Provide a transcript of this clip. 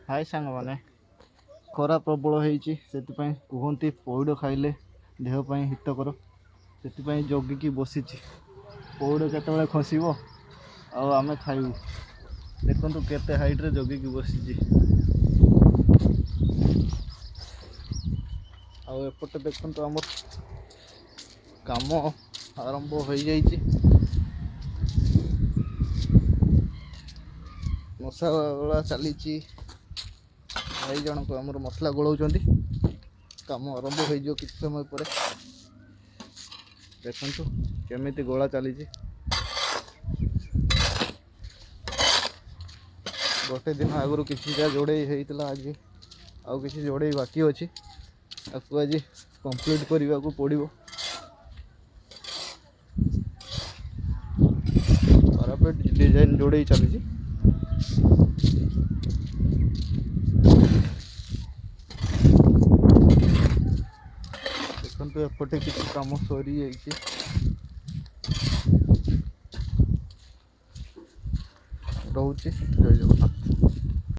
हाय सांग मैंने खरा प्रबल होती से कहते पौड़ खाइले देह पर हितकर से जगिकी बसी पौड़ केत खसब आम खाइबू देखु केते हाइट रे जगिकी बसी आउपटे देखु आम काम आरंभ हो जाइए मशा गोला चली भाई जनक आमर मसला गोलाउंट काम आरंभ हो कि समय पर देखु केमी गोला चली गोटे दिन आगु किसी जोड़े होता आज आउ कि जोड़े बाकी अच्छी आपको आज कंप्लीट करने को पड़ो खराब डिजाइन जोड़े चली देखो एपटे किसी कम सरी जाइए रोचे जय जगन्नाथ।